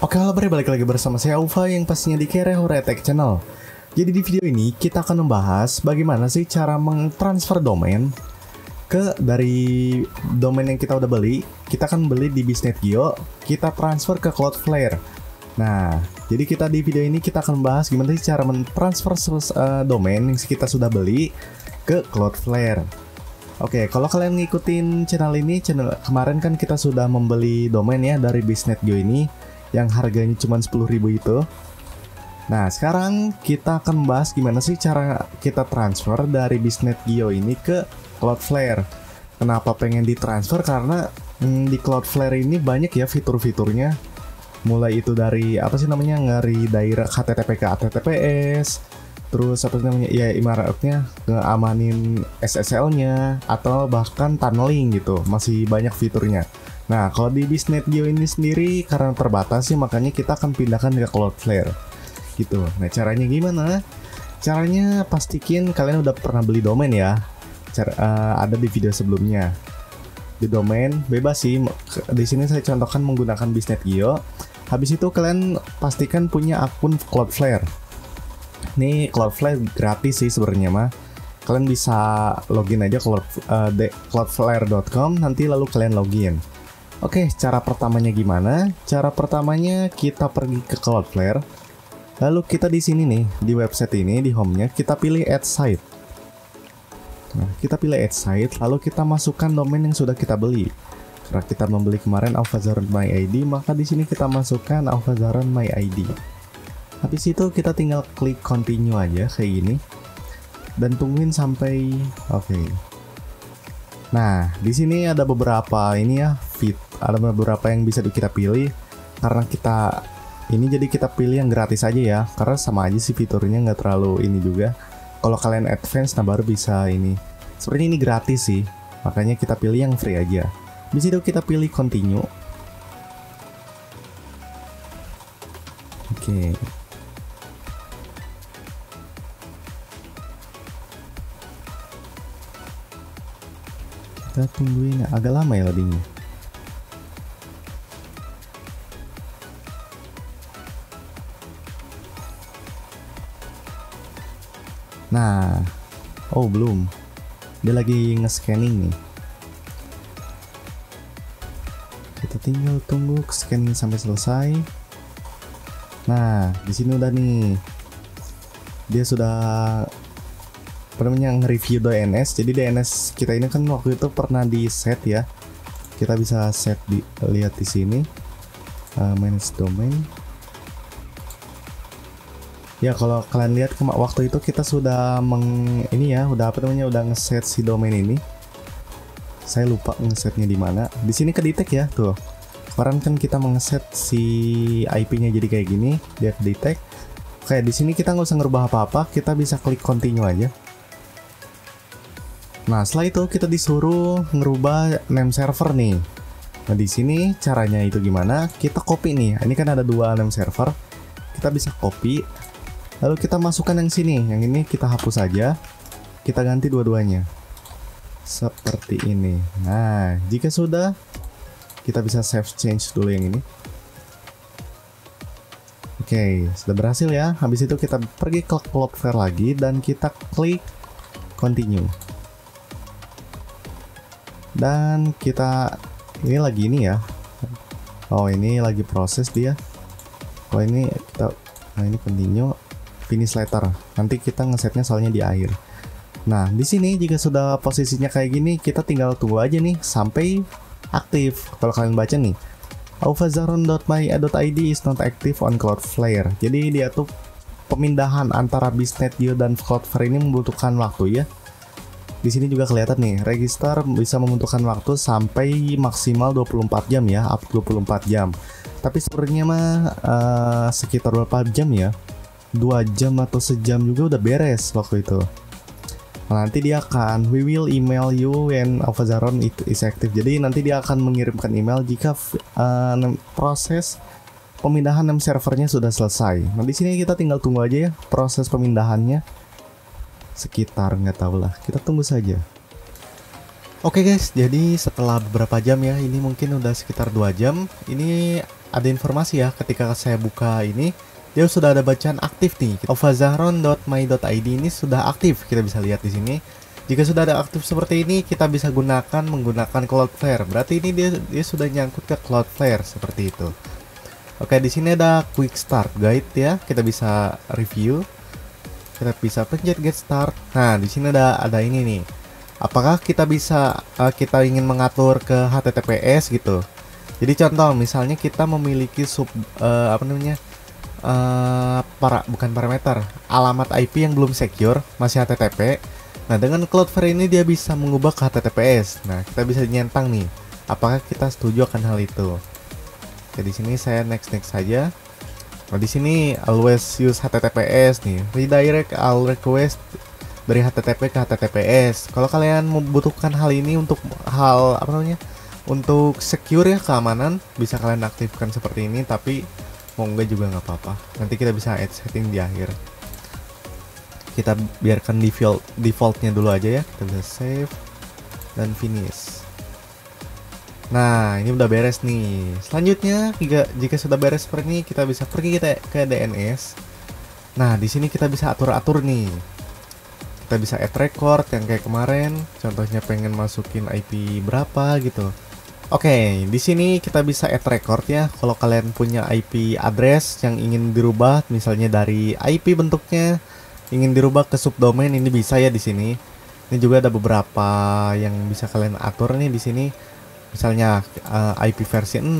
Oke, halo, balik lagi bersama saya Ufa yang pastinya di Kerehore Tech Channel. Jadi di video ini kita akan membahas bagaimana sih cara mentransfer domain dari domain yang kita udah beli. Kita akan beli di Bisnet.io, kita transfer ke Cloudflare. Nah, jadi kita di video ini kita akan membahas gimana sih cara mentransfer domain yang kita sudah beli ke Cloudflare. Oke, kalau kalian ngikutin channel ini, kemarin kan kita sudah membeli domain ya dari Bisnet.io ini yang harganya cuma 10.000 itu. Nah, sekarang kita akan membahas gimana sih cara kita transfer dari Bisnet.io ini ke Cloudflare. Kenapa pengen ditransfer? Karena di Cloudflare ini banyak ya fitur-fiturnya. Mulai itu dari apa sih namanya, nge-redirect HTTP ke HTTPS, terus apa sih namanya, ya ibaratnya ngeamanin SSL-nya atau bahkan tunneling gitu. Masih banyak fiturnya. Nah, kalau di Bisnet.io ini sendiri karena terbatas sih, makanya kita akan pindahkan ke Cloudflare gitu. Nah, caranya gimana? Caranya pastikan kalian udah pernah beli domain ya. Ada di video sebelumnya. Di domain bebas sih. Di sini saya contohkan menggunakan Bisnet.io. Habis itu kalian pastikan punya akun Cloudflare. Nih, Cloudflare gratis sih sebenarnya mah. Kalian bisa login aja cloudflare.com, nanti lalu kalian login. Oke, cara pertamanya gimana? Cara pertamanya kita pergi ke Cloudflare. Lalu kita di sini nih, di website ini, di home-nya, kita pilih add site. Nah, kita pilih add site, lalu kita masukkan domain yang sudah kita beli. Karena kita membeli kemarin Alphazaron My ID, maka di sini kita masukkan Alphazaron My ID. Habis itu kita tinggal klik continue aja kayak gini. Dan tungguin sampai oke. Nah, di sini ada beberapa ini ya, ada beberapa yang bisa kita pilih. Karena kita ini jadi kita pilih yang gratis aja ya, karena sama aja sih fiturnya, nggak terlalu ini juga. Kalau kalian advance, nah baru bisa ini. Seperti ini gratis sih, makanya kita pilih yang free aja. Di situ kita pilih continue. Oke. Kita tungguin, agak lama ya loadingnya. Nah, oh belum, dia lagi nge-scanning nih. Kita tinggal tunggu scanning sampai selesai. Nah, di sini udah nih, dia sudah nge-review DNS. Jadi DNS kita ini kan waktu itu pernah di set ya. Kita bisa set, lihat di sini, manage domain. Ya, kalau kalian lihat waktu itu kita sudah udah ngeset si domain ini. Saya lupa ngesetnya di mana. Di sini kedetek ya tuh. Kemarin kan kita ngeset si IP-nya jadi kayak gini, dia kedetek. Kayak di sini kita nggak usah ngerubah apa-apa, kita bisa klik continue aja. Nah, setelah itu kita disuruh ngerubah name server nih. Nah, di sini caranya itu gimana? Kita copy nih. Ini kan ada dua name server. Kita bisa copy. Lalu kita masukkan yang sini. Yang ini kita hapus aja. Kita ganti dua-duanya. Seperti ini. Nah, jika sudah, kita bisa save change dulu yang ini. Oke, sudah berhasil ya. Habis itu kita pergi ke Cloudflare lagi dan kita klik continue. Dan kita ini lagi ini ya. Oh, ini lagi proses dia. Oh, ini kita, nah ini continue, finish later. Nanti kita ngesetnya soalnya di akhir. Nah, di sini jika sudah posisinya kayak gini, kita tinggal tunggu aja nih sampai aktif. Kalau kalian baca nih, alphazaron.my.id is not active on Cloudflare. Jadi dia tuh pemindahan antara Bisnet.io dan Cloudflare ini membutuhkan waktu ya. Di sini juga kelihatan nih, register bisa membutuhkan waktu sampai maksimal 24 jam ya, up 24 jam. Tapi sebenarnya mah sekitar berapa jam ya? 2 jam atau sejam juga udah beres waktu itu. Nah, nanti dia akan, we will email you when Alphazaron is active. Jadi nanti dia akan mengirimkan email jika proses pemindahan name servernya sudah selesai. Nah, di sini kita tinggal tunggu aja ya proses pemindahannya. Sekitar nggak tahu lah, kita tunggu saja. Oke guys, jadi setelah beberapa jam ya, ini mungkin udah sekitar 2 jam. Ini ada informasi ya, ketika saya buka ini dia sudah ada bacaan aktif nih. Ovazahron.my.id ini sudah aktif, kita bisa lihat di sini. Jika sudah ada aktif seperti ini, kita bisa menggunakan Cloudflare. Berarti ini dia sudah nyangkut ke Cloudflare seperti itu. Oke, di sini ada Quick Start Guide ya, kita bisa review. Kita bisa pencet Get Start. Nah, di sini ada ini nih. Apakah kita bisa kita ingin mengatur ke HTTPS gitu. Jadi contoh, misalnya kita memiliki bukan parameter, alamat IP yang belum secure, masih HTTP. Nah, dengan Cloudflare ini dia bisa mengubah ke HTTPS. Nah, kita bisa nyentang nih, apakah kita setuju akan hal itu. Oke, di sini saya next saja. Nah, di sini always use HTTPS nih, redirect all request dari HTTP ke HTTPS. Kalau kalian membutuhkan hal ini untuk untuk secure ya, keamanan, bisa kalian aktifkan seperti ini, tapi mau enggak juga nggak apa-apa. Nanti kita bisa add setting di akhir. Kita biarkan defaultnya dulu aja ya. Kita bisa save dan finish. Nah, ini udah beres nih. Selanjutnya, jika sudah beres seperti ini, kita bisa pergi ke DNS. Nah, di sini kita bisa atur-atur nih. Kita bisa add record yang kayak kemarin. Contohnya pengen masukin IP berapa gitu. Oke, di sini kita bisa add record ya. Kalau kalian punya IP address yang ingin dirubah, misalnya dari IP bentuknya ingin dirubah ke subdomain, ini bisa ya di sini. Ini juga ada beberapa yang bisa kalian atur nih di sini. Misalnya IP versi 6,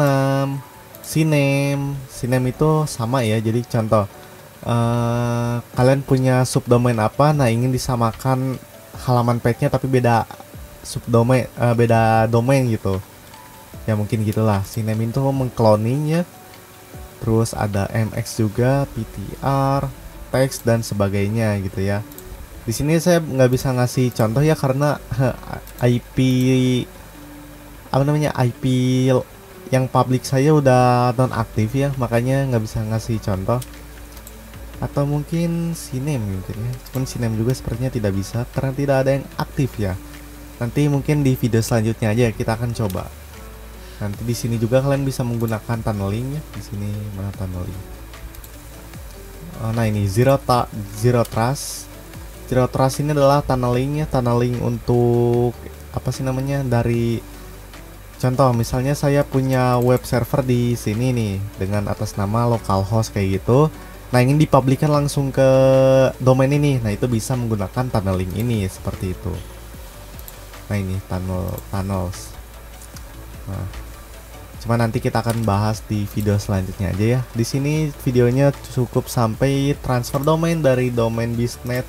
CNAME itu sama ya. Jadi contoh, kalian punya subdomain apa, nah ingin disamakan halaman page-nya tapi beda subdomain, beda domain gitu. Ya mungkin gitulah. CNAME itu mengcloning ya. Terus ada MX juga, PTR, teks dan sebagainya gitu ya. Di sini saya nggak bisa ngasih contoh ya karena IP IP yang public saya udah nonaktif ya, makanya nggak bisa ngasih contoh. Atau mungkin CNAME mungkin ya. Cuman CNAME juga sepertinya tidak bisa karena tidak ada yang aktif ya. Nanti mungkin di video selanjutnya aja kita akan coba. Nanti di sini juga kalian bisa menggunakan tunneling ya. Di sini mana tunneling? Nah, ini Zero Trust. Zero Trust ini adalah tunnelingnya, tunneling untuk apa sih namanya, dari contoh misalnya saya punya web server di sini nih dengan atas nama localhost kayak gitu. Nah, ingin dipublikkan langsung ke domain ini. Nah, itu bisa menggunakan tunneling ini seperti itu. Nah, ini tunnels. Nah, cuma nanti kita akan bahas di video selanjutnya aja ya. Di sini videonya cukup sampai transfer domain dari domain Biznet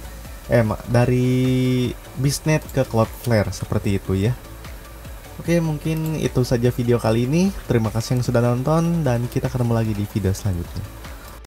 dari Biznet ke Cloudflare seperti itu ya. Oke, mungkin itu saja video kali ini. Terima kasih yang sudah nonton dan kita ketemu lagi di video selanjutnya.